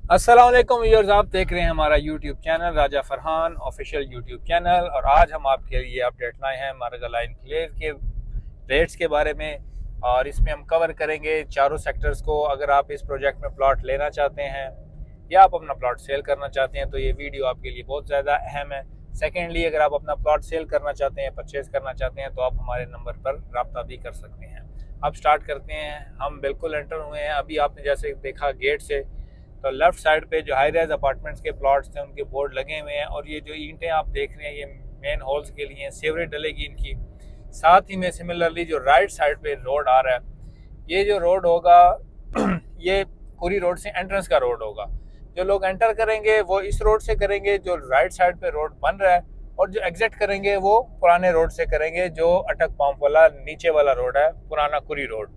अस्सलाम वालेकुम व्यूअर्स, आप देख रहे हैं हमारा यूट्यूब चैनल राजा फरहान ऑफिशियल यूट्यूब चैनल। और आज हम आपके लिए अपडेट लाए हैं मार्गला इनक्लेव के रेट्स के बारे में। और इसमें हम कवर करेंगे चारों सेक्टर्स को। अगर आप इस प्रोजेक्ट में प्लॉट लेना चाहते हैं या आप अपना प्लॉट सेल करना चाहते हैं तो ये वीडियो आपके लिए बहुत ज़्यादा अहम है। सेकेंडली, अगर आप अपना प्लॉट सेल करना चाहते हैं, परचेज़ करना चाहते हैं तो आप हमारे नंबर पर रब्ता भी कर सकते हैं। अब स्टार्ट करते हैं। हम बिल्कुल एंटर हुए हैं। अभी आपने जैसे देखा गेट से, तो लेफ्ट साइड पे जो हाई राइज अपार्टमेंट्स के प्लॉट्स थे उनके बोर्ड लगे हुए हैं। और ये जो ईंटें आप देख रहे हैं ये मेन हॉल्स के लिए सीवरेज डलेगी इनकी। साथ ही में सिमिलरली जो राइट साइड पे रोड आ रहा है, ये जो रोड होगा ये पूरी रोड से एंट्रेंस का रोड होगा। जो लोग एंटर करेंगे वो इस रोड से करेंगे जो राइट साइड पे रोड बन रहा है, और जो एग्जिट करेंगे वो पुराने रोड से करेंगे जो अटक पंप वाला नीचे वाला रोड है, पुराना कुरी रोड।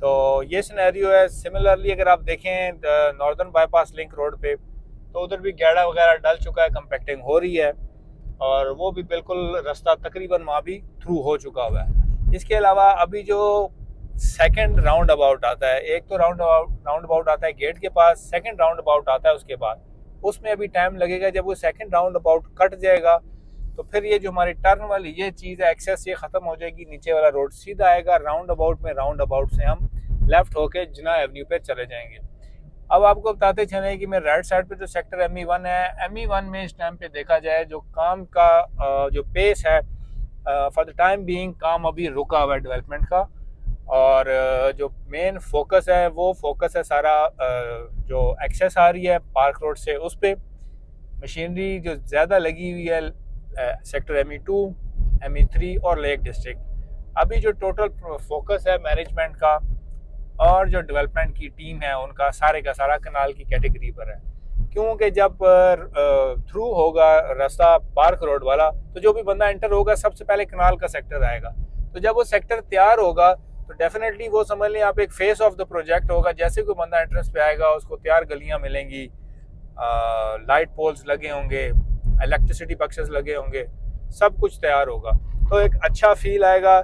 तो ये सिनेरियो है। सिमिलरली अगर आप देखें नॉर्दर्न बाईपास लिंक रोड पे, तो उधर भी गैड़ा वगैरह डल चुका है, कंपैक्टिंग हो रही है और वो भी बिल्कुल रास्ता तकरीबन वहाँ भी थ्रू हो चुका हुआ है। इसके अलावा अभी जो सेकंड राउंड अबाउट आता है, एक तो राउंड अबाउट आता है गेट के पास, सेकंड राउंड अबाउट आता है उसके बाद, उसमें अभी टाइम लगेगा। जब वो सेकंड राउंड अबाउट कट जाएगा तो फिर ये जो हमारी टर्न वाली ये चीज़ है, एक्सेस ये ख़त्म हो जाएगी, नीचे वाला रोड सीधा आएगा। राउंड अबाउट से हम लेफ्ट होके जिना एवेन्यू पे चले जाएंगे। अब आपको बताते चले कि मैं राइट साइड पे जो सेक्टर ME1 है, ME1 में इस टाइम पे देखा जाए जो काम का जो पेस है, फॉर द टाइम बीइंग काम अभी रुका हुआ है डेवलपमेंट का। और जो मेन फोकस है वो फोकस है सारा जो एक्सेस आ रही है पार्क रोड से, उस पर मशीनरी जो ज़्यादा लगी हुई है सेक्टर ME2, ME3 और लेक डिस्ट्रिक्ट। अभी जो टोटल फोकस है मैनेजमेंट का और जो डेवलपमेंट की टीम है उनका सारे का सारा कनाल की कैटेगरी पर है। क्योंकि जब थ्रू होगा रास्ता पार्क रोड वाला, तो जो भी बंदा एंटर होगा सबसे पहले कनाल का सेक्टर आएगा। तो जब वो सेक्टर तैयार होगा तो डेफिनेटली वो समझ लें आप एक फेस ऑफ द प्रोजेक्ट होगा। जैसे कोई बंदा एंट्रेंस पे आएगा उसको तैयार गलियां मिलेंगी, लाइट पोल्स लगे होंगे, इलेक्ट्रिसिटी बक्सेस लगे होंगे, सब कुछ तैयार होगा। तो एक अच्छा फील आएगा,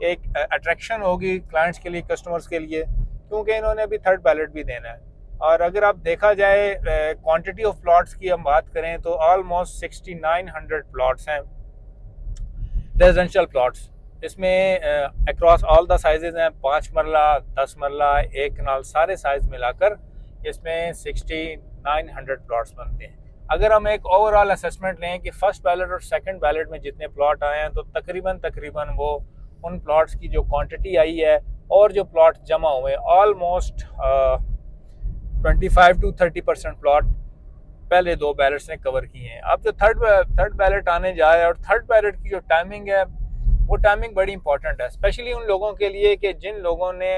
एक अट्रैक्शन होगी क्लाइंट्स के लिए, कस्टमर्स के लिए, क्योंकि इन्होंने अभी थर्ड बैलेट भी देना है। और अगर आप देखा जाए क्वांटिटी ऑफ प्लॉट्स की हम बात करें तो ऑलमोस्ट 6900 प्लॉट्स हैं, रेजिडेंशियल प्लॉट्स। इसमें अक्रॉस ऑल द साइजेज हैं, 5 मरला, 10 मरला, 1 कनाल, सारे साइज मिलाकर इसमें 6900 प्लॉट्स बनते हैं। अगर हम एक ओवरऑल असेसमेंट लें कि फर्स्ट बैलेट और सेकंड बैलेट में जितने प्लॉट आए हैं, तो तकरीबन वो उन प्लॉट्स की जो क्वांटिटी आई है और जो प्लॉट जमा हुए, ऑलमोस्ट 25 to 30% प्लॉट पहले दो बैलेट्स ने कवर किए हैं। अब जो थर्ड बैलेट आने जा रहा है, और थर्ड बैलेट की जो टाइमिंग है वो टाइमिंग बड़ी इंपॉर्टेंट है, स्पेशली उन लोगों के लिए कि जिन लोगों ने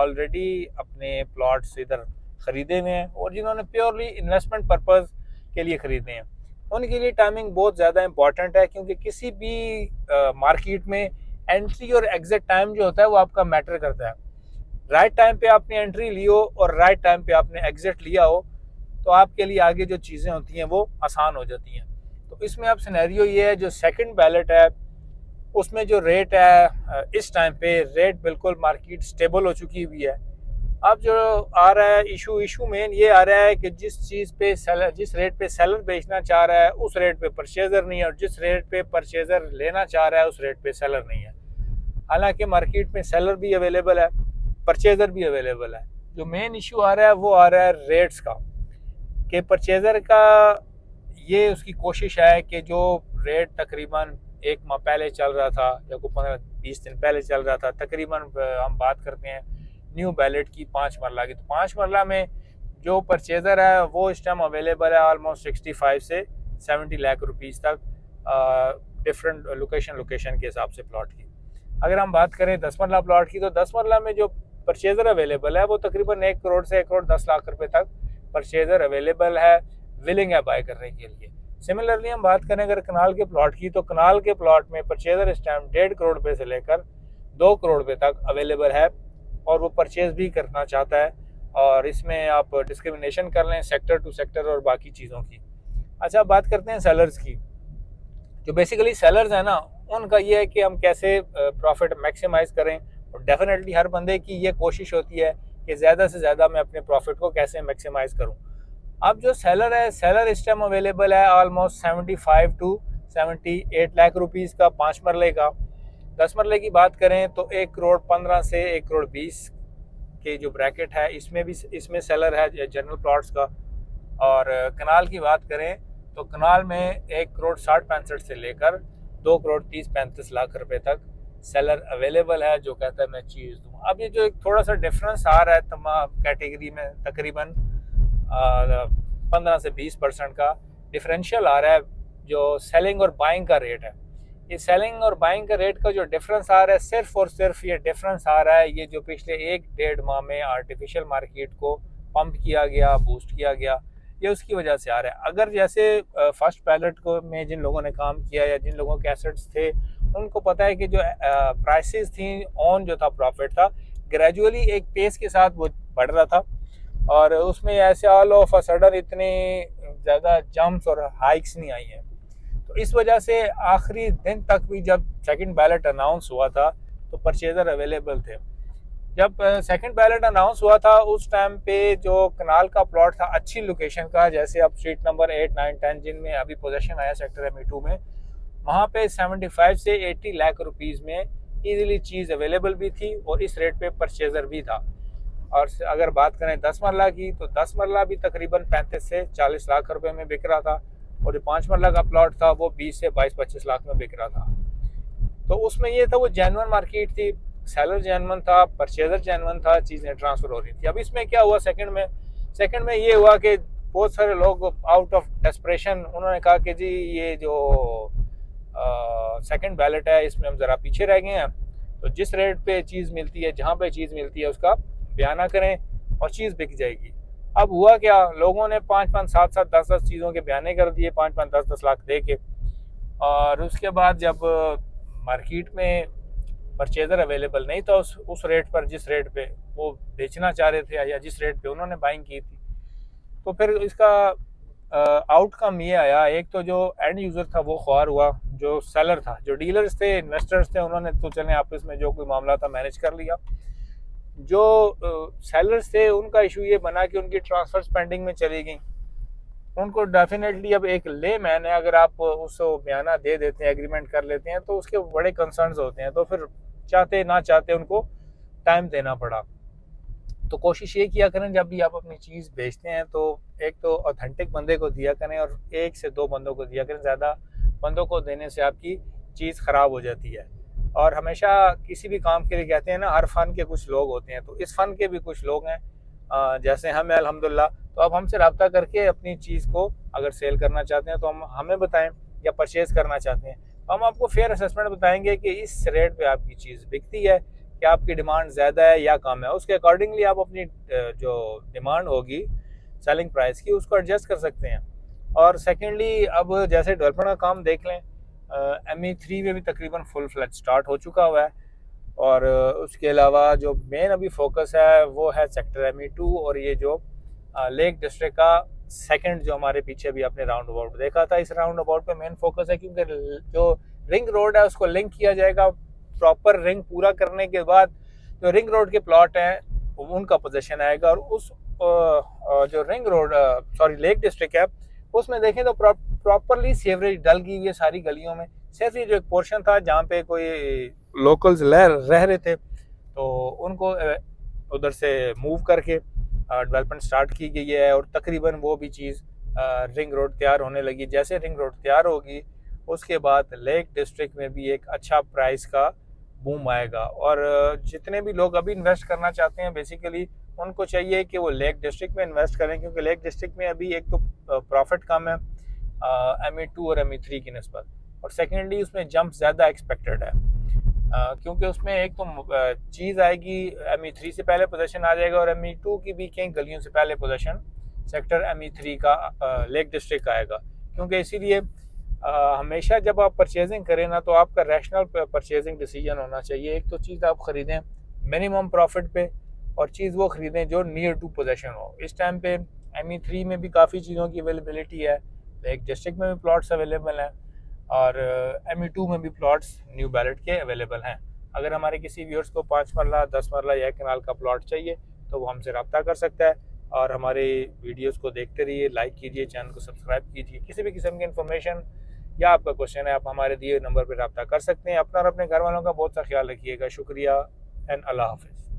ऑलरेडी अपने प्लॉट्स इधर ख़रीदे हुए हैं और जिन्होंने प्योरली इन्वेस्टमेंट पर्पज़ के लिए ख़रीदे हैं, उनके लिए टाइमिंग बहुत ज़्यादा इंपॉर्टेंट है। क्योंकि किसी भी मार्केट में एंट्री और एग्जिट टाइम जो होता है वो आपका मैटर करता है। राइट टाइम पे आपने एंट्री ली हो और राइट टाइम पे आपने एग्जिट लिया हो, तो आपके लिए आगे जो चीज़ें होती हैं वो आसान हो जाती हैं। तो इसमें अब सिनेरियो ये है, जो सेकंड बैलेट है उसमें जो रेट है इस टाइम पे रेट बिल्कुल मार्केट स्टेबल हो चुकी हुई है। अब जो आ रहा है इशू मेन ये आ रहा है कि जिस रेट पे सेलर बेचना चाह रहा है उस रेट पे परचेजर नहीं है, और जिस रेट पे परचेजर लेना चाह रहा है उस रेट पे सेलर नहीं है। हालांकि मार्केट में सेलर भी अवेलेबल है, परचेजर भी अवेलेबल है। जो मेन इशू आ रहा है वो आ रहा है रेट्स का, कि परचेजर का ये उसकी कोशिश है कि जो रेट तकरीबन एक माह पहले चल रहा था या कोई 15-20 दिन पहले चल रहा था, तकरीबन हम बात करते हैं न्यू बैलेट की 5 मरला की, तो 5 मरला में जो परचेज़र है वो इस टाइम अवेलेबल है ऑलमोस्ट 65 से 70 लाख रुपीज़ तक, डिफरेंट लोकेशन के हिसाब से प्लॉट की। अगर हम बात करें 10 मरला प्लॉट की, तो 10 मरला में जो परचेज़र अवेलेबल है वो तकरीबन 1 करोड़ से 1 करोड़ 10 लाख रुपए तक परचेज़र अवेलेबल है, विलिंग है बाय करने के लिए। सिमिलरली हम बात करें अगर कनाल के प्लॉट की, तो कनाल के प्लॉट में परचेज़र इस टाइम 1.5 करोड़ रुपये से लेकर 2 करोड़ रुपये तक अवेलेबल है और वो परचेज़ भी करना चाहता है। और इसमें आप डिस्क्रिमिनेशन कर लें सेक्टर टू सेक्टर और बाकी चीज़ों की। अच्छा, बात करते हैं सेलर्स की। जो बेसिकली सेलर्स हैं ना, उनका ये है कि हम कैसे प्रॉफिट मैक्सिमाइज़ करें, और डेफिनेटली हर बंदे की ये कोशिश होती है कि ज़्यादा से ज़्यादा मैं अपने प्रॉफिट को कैसे मैक्सिमाइज़ करूं। अब जो सेलर है, सेलर इस टाइम अवेलेबल है ऑलमोस्ट 75 टू 78 लाख रुपीज़ का 5 मरले का। 10 मरले की बात करें तो 1 करोड़ 15 से 1 करोड़ 20 के जो ब्रैकेट है इसमें सेलर है जनरल प्लॉट्स का। और कनाल की बात करें तो कनाल में 1 करोड़ 60-65 से लेकर 2 करोड़ 30-35 लाख रुपए तक सेलर अवेलेबल है जो कहता है मैं चीज़ दूँ। अब ये जो एक थोड़ा सा डिफरेंस आ रहा है तमाम कैटेगरी में, तकरीबन 15 से 20% का डिफरेंशियल आ रहा है जो सेलिंग और बाइंग का रेट है। ये सेलिंग और बाइंग का रेट का जो डिफरेंस आ रहा है सिर्फ और सिर्फ ये डिफरेंस आ रहा है ये जो पिछले 1-1.5 माह में आर्टिफिशियल मार्केट को पंप किया गया, बूस्ट किया गया, ये उसकी वजह से आ रहा है। अगर जैसे फर्स्ट पैलेट को में जिन लोगों ने काम किया या जिन लोगों के एसेट्स थे उनको पता है कि जो प्राइसेस थी ऑन जो था प्रॉफिट था ग्रेजुअली एक पेस के साथ वो बढ़ रहा था और उसमें ऐसे ऑल ऑफ अ सडन इतने ज़्यादा जंप्स और हाइक्स नहीं आई हैं। तो इस वजह से आखिरी दिन तक भी जब सेकंड बैलेट अनाउंस हुआ था तो परचेज़र अवेलेबल थे। जब सेकंड बैलेट अनाउंस हुआ था उस टाइम पे जो कनाल का प्लॉट था अच्छी लोकेशन का, जैसे अब स्ट्रीट नंबर 8, 9, 10 जिनमें अभी पोजेशन आया सेक्टर ME2 में, वहाँ पे 75 से 80 लाख रुपीज़ में इजीली चीज़ अवेलेबल भी थी और इस रेट पे परचेज़र भी था। और अगर बात करें 10 मरला की तो 10 मरला भी तकरीबन 35 से 40 लाख रुपए में बिक रहा था और जो 5 मरला का प्लॉट था वो 20 से 22-25 लाख में बिक रहा था। तो उसमें ये था वो जेन्युइन मार्केट थी, सेलर जेन्युइन था, परचेजर जेन्युइन था, चीज़ें ट्रांसफ़र हो रही थी। अब इसमें क्या हुआ सेकंड में ये हुआ कि बहुत सारे लोग आउट ऑफ डेस्परेशन उन्होंने कहा कि जी ये जो सेकंड बैलेट है इसमें हम ज़रा पीछे रह गए हैं, तो जिस रेट पे चीज़ मिलती है, जहाँ पे चीज़ मिलती है उसका बयाना करें और चीज़ बिक जाएगी। अब हुआ क्या, लोगों ने 5-5, 7-7, 10-10 चीज़ों के बयाने कर दिए 5-5, 10-10 लाख दे के। और उसके बाद जब मार्केट में परचेज़र अवेलेबल नहीं था उस रेट पर जिस रेट पे वो बेचना चाह रहे थे या जिस रेट पे उन्होंने बाइंग की थी, तो फिर इसका आउटकम ये आया, एक तो जो एंड यूज़र था वो ख्वार हुआ, जो सेलर था, जो डीलर्स थे, इन्वेस्टर्स थे, उन्होंने तो चलें आपस में जो कोई मामला था मैनेज कर लिया। जो सेलर्स थे उनका इशू ये बना कि उनकी ट्रांसफ़र पेंडिंग में चली गई। उनको डेफिनेटली अब एक ले मैन है, अगर आप उसको बयाना दे देते हैं, एग्रीमेंट कर लेते हैं तो उसके बड़े कंसर्न्स होते हैं, तो फिर चाहते ना चाहते उनको टाइम देना पड़ा। तो कोशिश ये किया करें जब भी आप अपनी चीज़ बेचते हैं तो एक तो ऑथेंटिक बंदे को दिया करें और 1 से 2 बंदों को दिया करें। ज़्यादा बंदों को देने से आपकी चीज़ ख़राब हो जाती है। और हमेशा किसी भी काम के लिए कहते हैं ना, हर फ़न के कुछ लोग होते हैं, तो इस फ़न के भी कुछ लोग हैं जैसे हम अल्हम्दुलिल्लाह। तो आप हमसे रब्ता करके अपनी चीज़ को अगर सेल करना चाहते हैं तो हमें बताएं, या परचेज़ करना चाहते हैं तो हम आपको फेयर असेसमेंट बताएंगे कि इस रेट पे आपकी चीज़ बिकती है, कि आपकी डिमांड ज़्यादा है या कम है। उसके अकॉर्डिंगली आप अपनी जो डिमांड होगी सेलिंग प्राइस की उसको एडजस्ट कर सकते हैं। और सेकेंडली अब जैसे डेवलपमेंट का काम देख लें, ME3 में भी तकरीबन फुल फ्लैज स्टार्ट हो चुका हुआ है। और उसके अलावा जो मेन अभी फोकस है वो है सेक्टर ME2 और ये जो लेक डिस्ट्रिक्ट का सेकंड जो हमारे पीछे भी आपने राउंड अबाउट देखा था, इस राउंड अबाउट पे मेन फोकस है, क्योंकि जो रिंग रोड है उसको लिंक किया जाएगा। प्रॉपर रिंग पूरा करने के बाद जो रिंग रोड के प्लॉट हैं उनका पोजीशन आएगा। और उस जो रिंग रोड लेक डिस्ट्रिक्ट है उसमें देखें तो प्रॉपरली सीवरेज डल गई हुई है सारी गलियों में। सिर्फ ये जो एक पोर्शन था जहाँ पे कोई लोकल्स रह रहे थे तो उनको उधर से मूव करके डेवलपमेंट स्टार्ट की गई है और तकरीबन वो भी चीज़ रिंग रोड तैयार होने लगी। जैसे रिंग रोड तैयार होगी उसके बाद लेक डिस्ट्रिक्ट में भी एक अच्छा प्राइस का बूम आएगा। और जितने भी लोग अभी इन्वेस्ट करना चाहते हैं बेसिकली उनको चाहिए कि वो लेक डिस्ट्रिक्ट में इन्वेस्ट करें, क्योंकि लेक डिस्ट्रिक्ट में अभी एक तो प्रॉफिट कम है ME2 और ME3 की निस्बत, और सेकेंडली उसमें जंप ज़्यादा एक्सपेक्टेड है क्योंकि उसमें एक तो चीज़ आएगी, ME3 से पहले पोजीशन आ जाएगा और ME2 की भी कई गलियों से पहले पोजीशन सेक्टर ME3 का लेक डिस्ट्रिक्ट का आएगा। क्योंकि इसीलिए हमेशा जब आप परचेजिंग करें ना तो आपका रैशनल परचेजिंग डिसीजन होना चाहिए। एक तो चीज़ आप ख़रीदें मिनिमम प्रॉफिट पे और चीज़ वो ख़रीदें जो नियर टू पोजीशन हो। इस टाइम पे ME3 में भी काफ़ी चीज़ों की अवेलेबिलिटी है, लेक डिस्ट्रिक्ट में भी प्लॉट्स अवेलेबल हैं और ME2 में भी प्लॉट्स न्यू बैलेट के अवेलेबल हैं। अगर हमारे किसी व्यूअर्स को 5 मरला 10 मरला या कनाल का प्लॉट चाहिए तो वो हमसे रब्ता कर सकता है। और हमारे वीडियोस को देखते रहिए, लाइक कीजिए, चैनल को सब्सक्राइब कीजिए। किसी भी किस्म की इन्फॉर्मेशन या आपका क्वेश्चन है, आप हमारे दिए नंबर पर रब्ता कर सकते हैं। अपना और अपने घर वालों का बहुत सा ख्याल रखिएगा। शुक्रिया एंड अल्लाह हाफिज़।